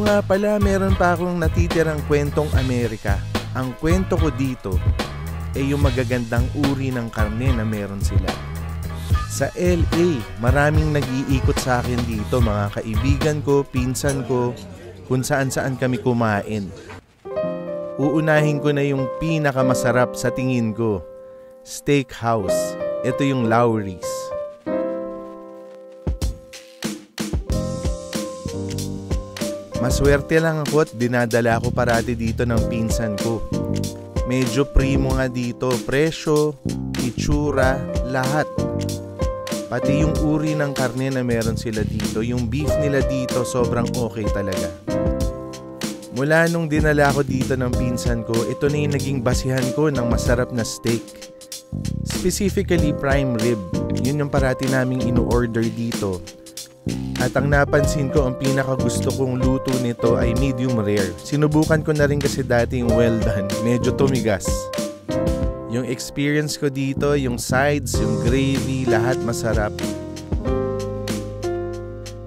Oo nga pala, meron pa akong natitirang kwentong Amerika. Ang kwento ko dito ay yung magagandang uri ng karne na meron sila. Sa LA, maraming nag-iikot sa akin dito, mga kaibigan ko, pinsan ko, kung saan-saan kami kumain. Uunahin ko na yung pinakamasarap sa tingin ko, steakhouse. Ito yung Lawry's. Maswerte lang ako at dinadala ako parati dito ng pinsan ko. Medyo primo nga dito, presyo, itsura, lahat. Pati yung uri ng karne na meron sila dito, yung beef nila dito sobrang okay talaga. Mula nung dinala ko dito ng pinsan ko, ito na yung naging basihan ko ng masarap na steak. Specifically prime rib, yun yung parati naming ino-order dito. At ang napansin ko, ang pinakagusto kong luto nito ay medium rare. Sinubukan ko na rin kasi dati yung well done, medyo tumigas. Yung experience ko dito, yung sides, yung gravy, lahat masarap.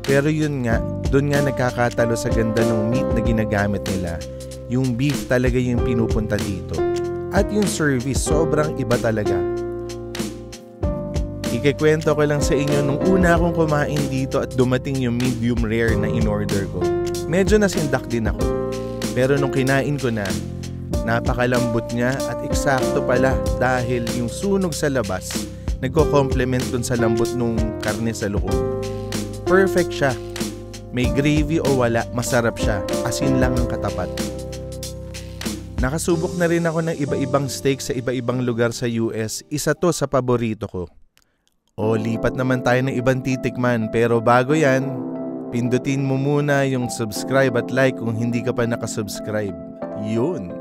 Pero yun nga, doon nga nagkakatalo sa ganda ng meat na ginagamit nila. Yung beef talaga yung pinupunta dito. At yung service, sobrang iba talaga. Ikikwento ko lang sa inyo nung una akong kumain dito at dumating yung medium rare na in-order ko. Medyo nasindak din ako. Pero nung kinain ko na, napakalambot niya at eksakto pala dahil yung sunog sa labas, nagko-complement dun sa lambot nung karne sa loob. Perfect siya. May gravy o wala, masarap siya. Asin lang ang katapat. Nakasubok na rin ako ng iba-ibang steak sa iba-ibang lugar sa US. Isa to sa paborito ko. O lipat naman tayo ng ibang titikman, pero bago yan, pindutin mo muna yung subscribe at like kung hindi ka pa nakasubscribe. Yun.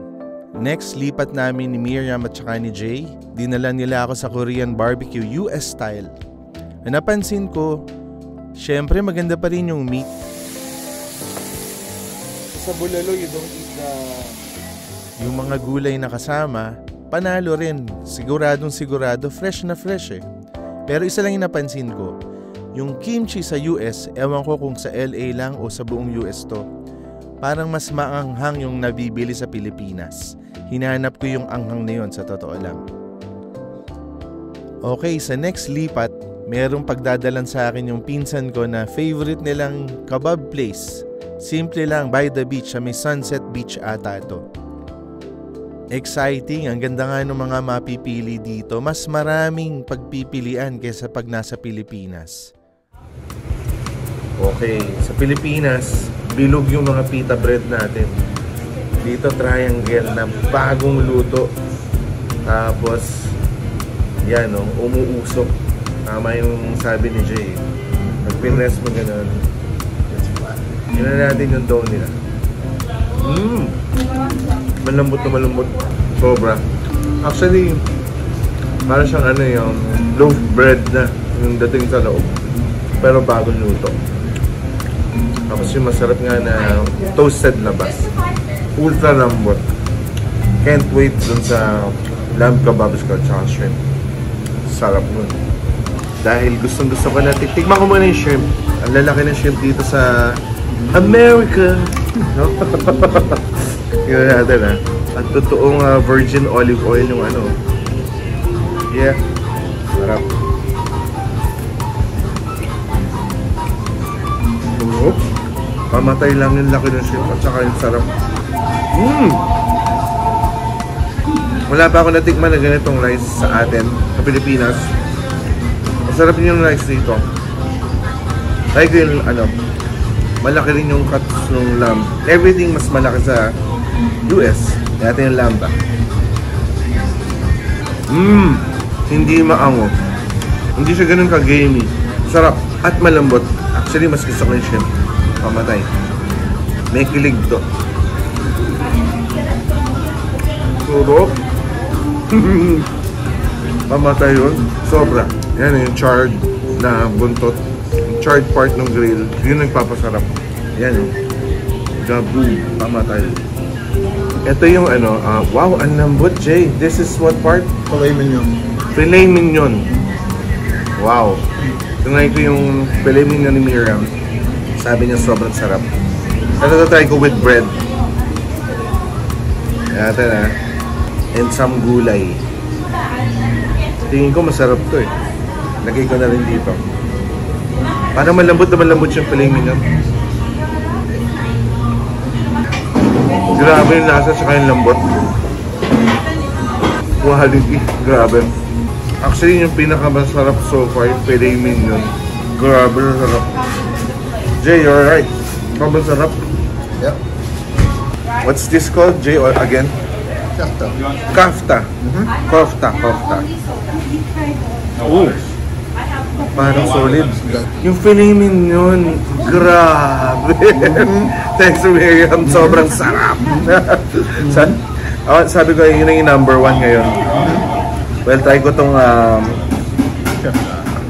Next, lipat namin ni Miriam at saka ni Jay. Dinala nila ako sa Korean barbecue US style. Napansin ko, syempre maganda pa rin yung meat. Sa bulalo, you don't eat the... Yung mga gulay na kasama, panalo rin. Siguradong sigurado, fresh na fresh eh. Pero isa lang yung napansin ko, yung kimchi sa US, ewan ko kung sa LA lang o sa buong US to, parang mas maanghang yung nabibili sa Pilipinas. Hinahanap ko yung anghang na yun, sa totoo lang. Okay, sa next lipat, merong pagdadalan sa akin yung pinsan ko na favorite nilang kebab place. Simple lang, by the beach, sa may Sunset Beach ata to. Exciting, ang ganda nga ng mga mapipili dito. Mas maraming pagpipilian kaysa pag nasa Pilipinas. Okay, sa Pilipinas, bilog yung mga pita bread natin. Dito triangle na bagong luto. Tapos, yan o, umuusok. Tama yung sabi ni Jay. Pag pinress mo ganun, yun na natin yung dough nila. Malambot na malambot. Sobra. Actually, para siyang ano yung loaf bread na yung dating sa loob. Pero bagong luto. Tapos yung masarap nga na toasted labas. Ultra lambot. Can't wait dun sa lamb kebabs ko at shrimp. Sarap nun. Dahil gustong gusto ko na tikman ko muna yung shrimp. Ang lalaki ng shrimp dito sa America. No? Yun natin ha. At totoong virgin olive oil yung ano. Yeah. Sarap. Pamatay lang yung laki ng shrimp at saka yung sarap. Wala pa ako natikman na ganitong rice sa atin, sa Pilipinas. Masarap yung rice dito. Like yung ano, malaki rin yung cuts ng lamb. Everything mas malaki sa US. Dati yung lamb ba? Hindi maango. Hindi siya ganun ka-gamey. Sarap at malambot. Actually, mas gusto ko yung shrimp. Pamatay. May kilig to. Surok. Pamatay yun. Sobra. Yan yung charred na buntot. Yung charred part ng grill. Yun nagpapasarap. Yan yung gabu. Pamatay. Ito yung ano, wow, ang lambot, Jay. This is what part? Filet mignon. Filet mignon. Wow. Tingnan ko yung filet mignon ni Miriam. Sabi niya sobrang sarap. Ito try ko with bread. Natin ha. And some gulay. Tingin ko masarap to eh. Lagay ko na rin dito. Parang malambot na malambot yung filet mignon. Grabe yung lasa saka yung lambot. Quality. Grabe. Actually yung pinakamasarap so far yung filet mignon. Grabe na sarap. Jay, you're right. Sobrang sarap. Yep. What's this called, Jay? Or again? Kafta. Kafta. Kofta. Kofta. Ooh. Parang solid. Yung filet mignon, grabe. Thanks to Miriam, sobrang sarap. Sabi ko, yun yung number 1 ngayon. Well, try ko tong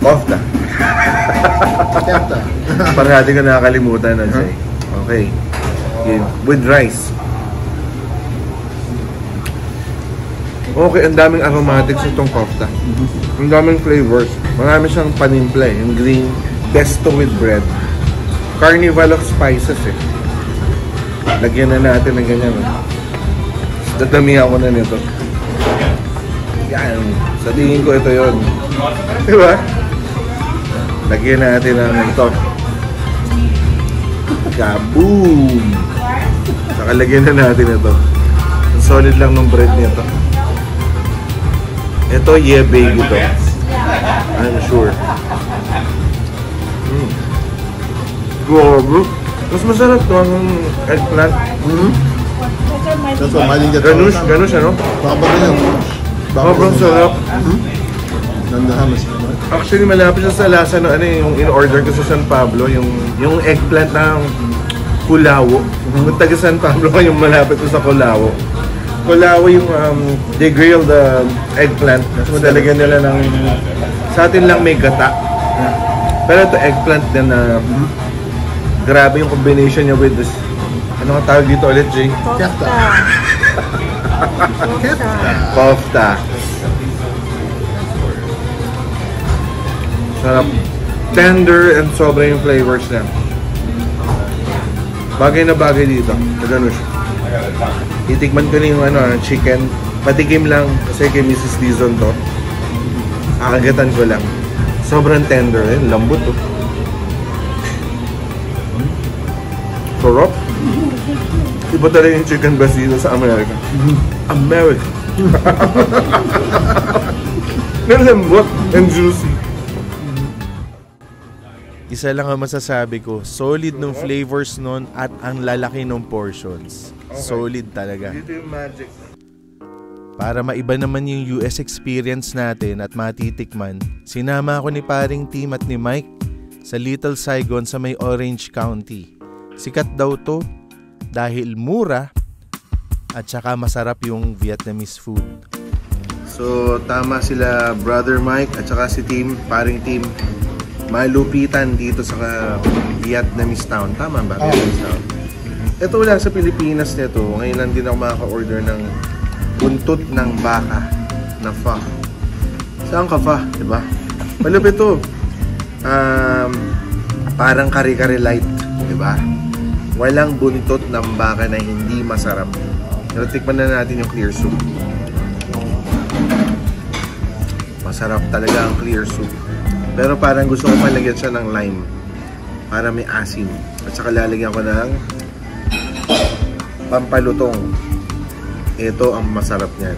kofta. Kafta. Parang natin ko nakakalimutan na siya. Okay. Yun. With rice. Okay, ang daming aromatics itong kofta. Ang daming flavors. Marami siyang panimpla eh. Yung green pesto with bread. Carnival of spices eh. Lagyan na natin ng ganyan eh. Dadamihan ko na nito. Yan. Sa tingin ko ito yun. Diba? Lagyan natin ng ito. Kaboom! Saka lagyan na natin ito. Ang solid lang ng bread nito. Ito, yebay ito. I'm sure. Grabe. Mas masarap to ang eggplant. That's what I didn't get. Ganush, ano? Sobrang sarap. Actually, malapit siya sa lasa no, ano yung in-order ko sa San Pablo, yung eggplant ng Kulawo. Kung taga San Pablo ka, yung malapit ko sa Kulawo. Kulawo yung they grill the eggplant. So, talagyan nila ng sa atin lang may gata. Pero ito eggplant din na grabe yung combination niya with this. Ano ang tawag dito ulit, Jay? Kafta. Kofta. Sarap. Tender and sobra yung flavors niya. Bagay na bagay dito. Ganush. Itikman ko na yung chicken. Patikim lang kasi kay Mrs. Dizon to. Akagatan ko lang. Sobrang tender eh. Lambot to. Sarap. Iba talaga yung chicken breast dito sa America. America. Lambot and juicy. Isa lang ang masasabi ko, solid ng flavors nun at ang lalaki ng portions. Okay. Solid talaga. Dito yung magic. Para maiba naman yung US experience natin at matitikman, sinama ako ni paring Tim at ni Mike sa Little Saigon sa may Orange County. Sikat daw to dahil mura at saka masarap yung Vietnamese food. So tama sila Brother Mike at saka si Tim, paring Tim. Malupitan dito sa Vietnamese town. Tama ba? Vietnamese town. Ito wala sa Pilipinas nito. Ngayon lang din ako makaka-order ng buntot ng baka na pho. Saan ka pho? Diba? Malupit ito. Parang kare-kare light. Diba? Walang buntot ng baka na hindi masarap. Pero tikman na natin yung clear soup. Masarap talaga ang clear soup. Pero parang gusto ko malagyan siya ng lime para may asim. At saka lalagyan ko ng pampalutong. Ito ang masarap niyan.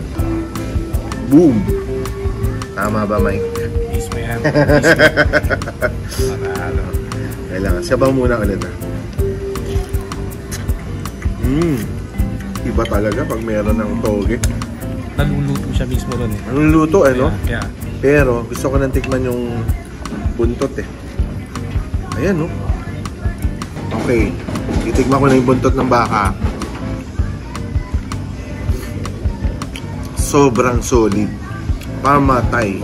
Boom! Tama ba, Mike? Yes, man. Kailangan. Sabaw muna ulit na. Iba talaga pag meron ng toge. Naluluto siya mismo ron eh. Naluluto, ano? Yeah. Pero gusto ko nang tikman yung buntot eh. Ayan, no? Okay. Itikman ko na yung buntot ng baka. Sobrang solid. Pamatay.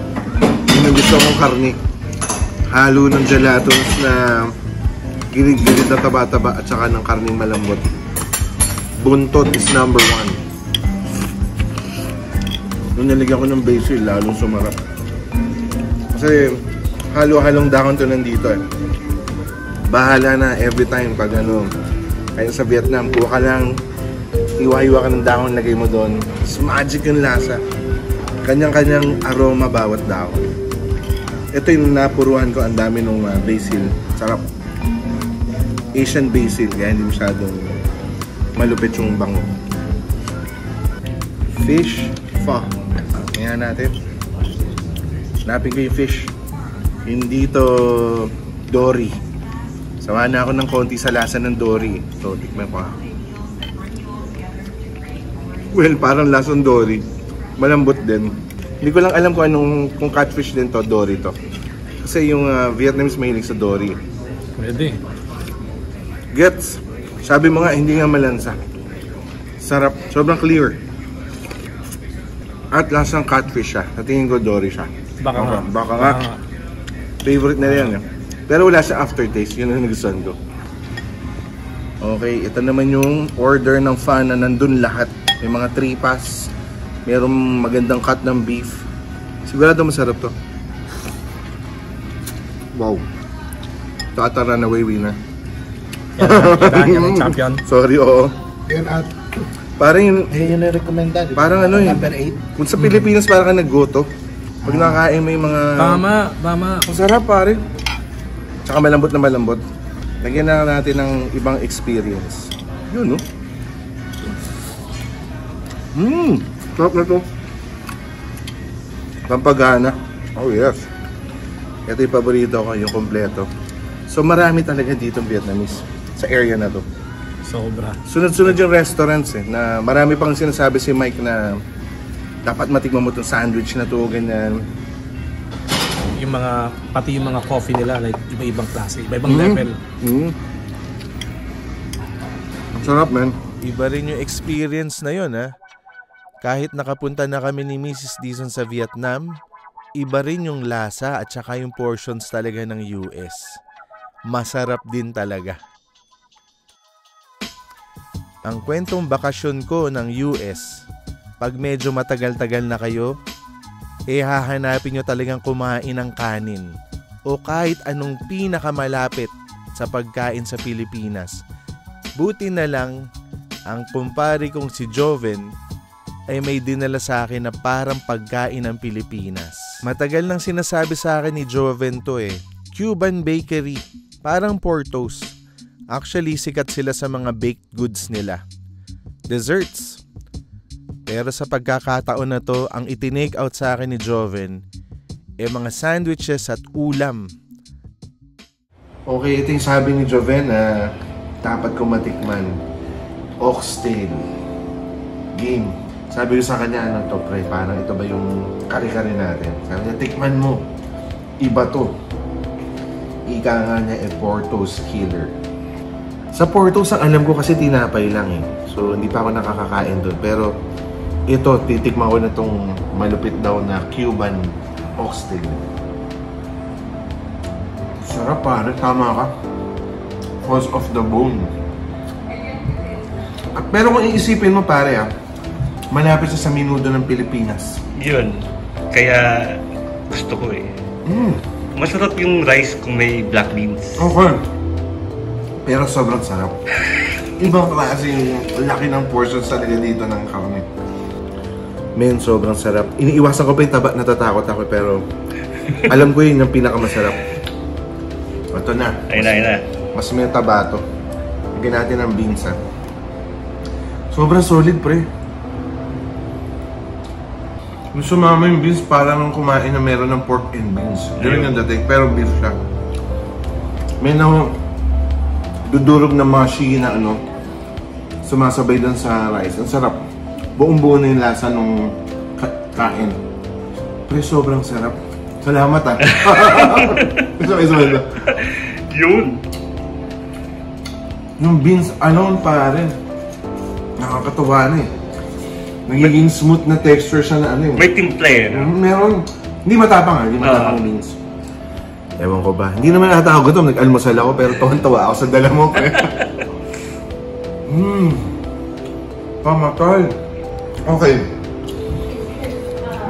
Yun yung gusto kong karne. Halo ng gelatos na gilid-gilid na taba-taba at saka ng karning malambot. Buntot is number 1. Nung naligyan ko ng basil, lalong sumarap. Kasi halo-halong dahon to nandito eh. Bahala na every time pag Kaya sa Vietnam, kuha ka lang, hiwa-hiwa ka ng dahon, lagay mo doon. It's magic yung lasa. Kanyang-kanyang aroma bawat dahon. Ito yung napuruan ko, ang dami ng basil. Sarap. Asian basil, kaya hindi masyadong malupit yung bango. Fish pho. Tingnan natin. Hanapin ko yung fish. Hindi to dory. Sawa na ako ng konti sa lasa ng dory. So, tikman ko. Well, parang lasang dory. Malambot din. Hindi ko lang alam kung catfish din to, dory to. Kasi yung Vietnamese mahilig sa dory. Pwede. Gets? Sabi mo nga, hindi nga malansa. Sarap. Sobrang clear. At lasang catfish siya. Natingin ko dory siya. Baka nga. Favorite na yan. Pero wala siyang aftertaste. Yun ang nagustuhan ko. Okay, ito naman yung order ng fan na nandun lahat. May mga tripas. Mayroong magandang cut ng beef. Sigurado masarap to. Wow. Tatara na way winner. Yan ang champion. Sorry, oo. Yan at Parang yun, yun yung recommended. parang ano yun. Number 8. Kung sa Pilipinas parang ka naggoto. Pag nakakain mo yung mga... Tama. Ang sarap pare. Tsaka malambot na malambot. Lagyan na natin ng ibang experience. Yun, no? Sarap na to. Pampagana. Oh yes. Ito yung paborito ko, yung kompleto. So marami talaga dito Vietnamese sa area na to. Sobra. Sunod-sunod yung restaurants na marami pang sinasabi si Mike na dapat matikman mo itong sandwich na to, ganyan. Pati yung mga coffee nila, like iba-ibang klase, iba-ibang level. Ang sarap, man. Iba rin yung experience na yun, ha? Kahit nakapunta na kami ni Mrs. Dizon sa Vietnam, iba rin yung lasa at saka yung portions talaga ng US. Masarap din talaga. Ang kwentong bakasyon ko ng US, pag medyo matagal-tagal na kayo, hahanapin nyo talagang kumain ng kanin o kahit anong pinakamalapit sa pagkain sa Pilipinas. Buti na lang, ang kumpare kong si Joven ay may dinala sa akin na parang pagkain ng Pilipinas. Matagal nang sinasabi sa akin ni Joven to Cuban bakery, parang Portos. Actually, sikat sila sa mga baked goods nila. Desserts. Pero sa pagkakataon na to, ang itinake out sa akin ni Joven mga sandwiches at ulam. Okay, ito yung sabi ni Joven na dapat ko matikman. Oxtail. Game. Sabi ko sa kanya, ano to pre, parang ito ba yung kare-kare natin? Sabi niya, tikman mo. Iba to. Ika nga niya Portos Killer. Sa Portos, ang alam ko kasi tinapay lang So, hindi pa ako nakakakain doon. Pero, ito, titikman ko na itong malupit daw na Cuban oxtail. Sarap pare, tama ka. Falls off the bone. Pero kung iisipin mo pare malapit sa minudo ng Pilipinas. Yun. Kaya gusto ko Masarap yung rice kung may black beans. Okay. Pero sobrang sarap. Ibang klase yung laki ng portions talaga dito ng karne. Men, sobrang sarap. Iniiwasan ko pa yung taba, natatakot ako pero alam ko yun yung pinakamasarap. Ito na. Ayun na. Mas may taba to. Lagyan natin ng beans Sobrang solid pre. Kung sumama yung beans, parang kumain na meron ng pork and beans. Yun yung dating, pero beef siya. May dudurog na mashi na sumasabay dun sa rice. Ang sarap. Buong-buo na yung lasa nung kain. Pero sobrang sarap. Salamat Yun. Yung beans alone pare. Nakakatawa na Nagiging smooth na texture siya na May timpla Meron. Hindi matapang Hindi matapang beans. Ewan ko ba. Hindi naman ata ako gutom. Nag-almusal ako pero tawa ako sa dala mo. Pamatay. Okay.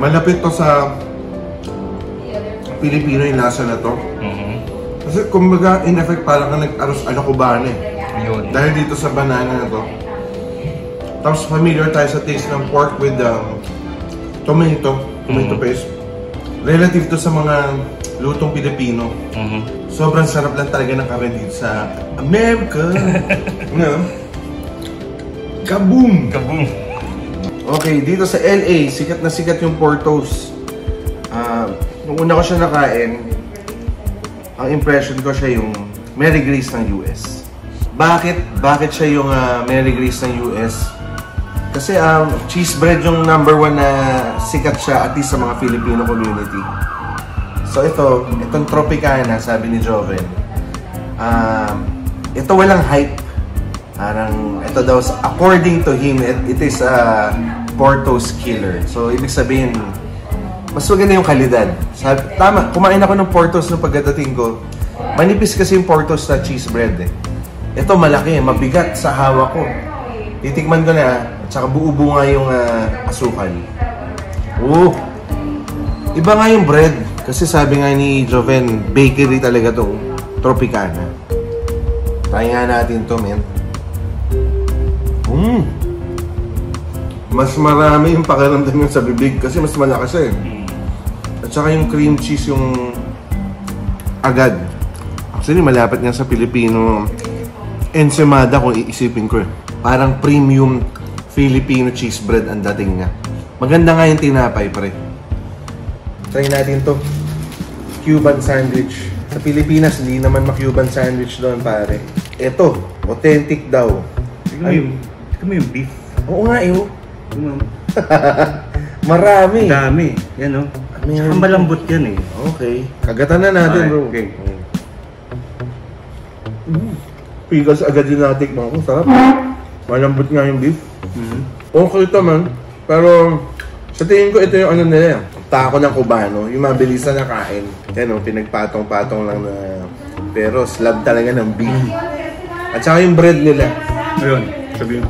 Malapit to sa Pilipino yung lasa na to. Kasi kumbaga, in effect, parang ka nag-aros alakubane. Yun. Dahil dito sa banana na to. Tapos familiar tayo sa taste ng pork with tomato paste. Relative to sa mga lutong Pilipino. Sobrang sarap lang talaga ng karne dito sa America. Kaboom! Kaboom! Okay, dito sa LA, sikat na sikat yung Portos. Nung una ko siya nakain, ang impression ko siya yung Mary Grace ng US. Bakit siya yung Mary Grace ng US? Kasi cheese bread yung number 1 na sikat siya at least sa mga Filipino community. So itong Tropicana, sabi ni Joven, ito walang hype. Parang ito daw, according to him, it is a Portos killer. So ibig sabihin, mas maganda yung kalidad. Tama, kumain ako ng Portos nung pagdating ko. Manipis kasi yung Portos na cheese bread eh. Ito malaki, mabigat sa hawak ko. Titikman ko na, at saka buo-buo nga yung asukal. Iba nga yung bread. Kasi sabi nga ni Joven, bakery talaga tong Tropicana. Try nga natin to, men. Mas marami yung pakiramdam yung sa bibig kasi mas malakas eh. At saka yung cream cheese yung agad. Actually, malapit nga sa Pilipino ensaymada kung iisipin ko eh. Parang premium Filipino cheese bread ang dating niya. Maganda nga yung tinapay, pre. Try natin to. Cuban sandwich. Sa Pilipinas, hindi naman ma-Cuban sandwich doon, pare. Ito, authentic daw. Tignan mo yung beef. Oo nga, iyo. Marami. Dami. Yan o. Saka malambot yan eh. Okay. Kagatan na natin, bro. Okay. Pigas agad yung natikman ko. Sarap. Malambot nga yung beef. Okay ito, man. Pero sa tingin ko, ito yung ano nila. Taco ng Cubano. Yung mabilisan na kain. Yan o, pinagpatong-patong lang na. Pero slab talaga ng beef. At saka yung bread nila. Ayun.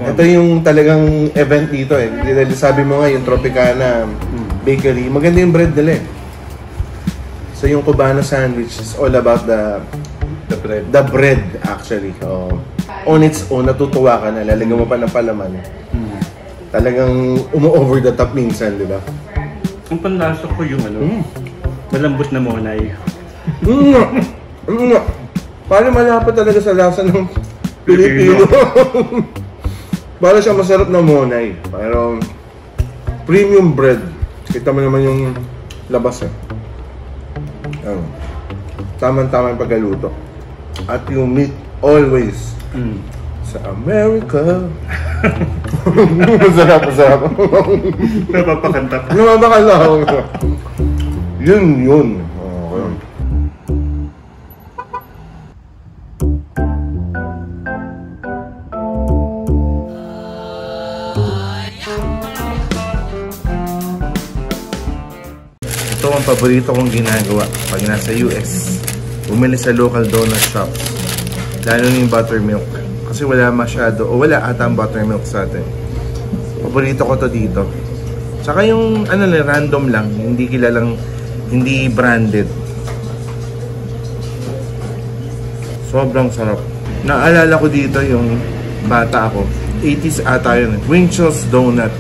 Ito yung talagang event dito eh. Sabi mo nga yung Tropicana Bakery. Maganda yung bread nila eh. So yung Cubano sandwich is all about the bread. The bread actually. On its own, natutuwa ka na. Lalagyan mo pa ng palaman. Talagang umu-over the top minsan, di ba? Ang panlasa ko yung malambot na monay. Parang malapit talaga sa lasa ng Pilipino. Para siya masarap na monay. Pero premium bread. Kita mo naman yung labas eh. Tama-tama yung pagkaluto. At yung meat always sa America. Masarap. Napapakanta. Yun. Okay. Ito ang paborito kong ginagawa pag nasa US. Bumili sa local donut shops. Lalo na yung buttermilk. Kasi wala masyado, o wala ata ang buttermilk sa atin. Paborito ko to dito. Tsaka yung random lang, hindi kilalang, hindi branded. Sobrang sarap. Naalala ko dito yung bata ako. 80s ata yun. Winchell's Donut.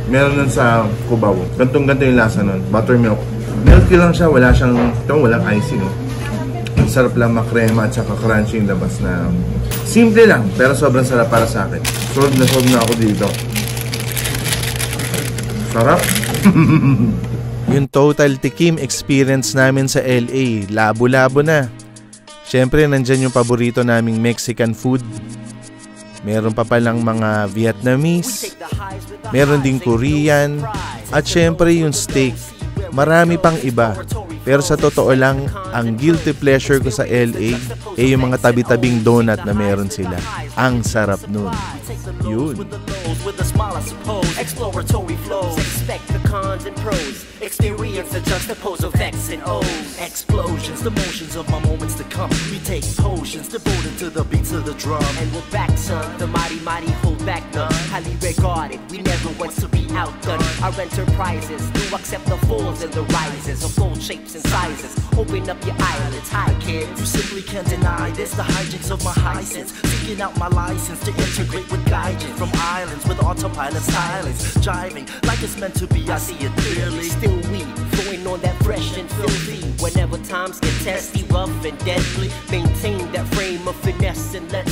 Meron nun sa Cubao. Gantong-ganto yung lasa nun. Buttermilk. Milky lang siya. Wala siyang, walang icing. Ang sarap lang makrema at saka crunchy yung labas na simple lang. Pero sobrang sarap para sa akin. Solve na ako dito. Sarap. Yung total tikim experience namin sa LA, labo-labo na. Siyempre, nandyan yung paborito naming Mexican food. Meron pa palang mga Vietnamese. Meron ding Korean. At siyempre yung steak. Marami pang iba. Pero sa totoo lang, ang guilty pleasure ko sa LA yung mga tabi-tabing donut na meron sila. Ang sarap nun. Yun. pose with a smile, I suppose. Exploratory flows, expect the cons and pros. Experience the juxtapose of X and O's. Explosions, the motions of my moments to come. We take potions, devoted to the beats of the drum. And we're back, son, the mighty hold back none. Highly regarded, we never want to be outdone. Our enterprises do accept the falls and the rises of all shapes and sizes. Open up your eyelids, hi kids. You simply can't deny this, the hijinks of my high sense. Seeking out my license to integrate with guidance. From islands with autopilot silence. Jiving like it's meant to be, I see it clearly. Still we, flowing on that fresh and filthy. Whenever times get testy, rough and deadly. Maintain that frame of finesse and let's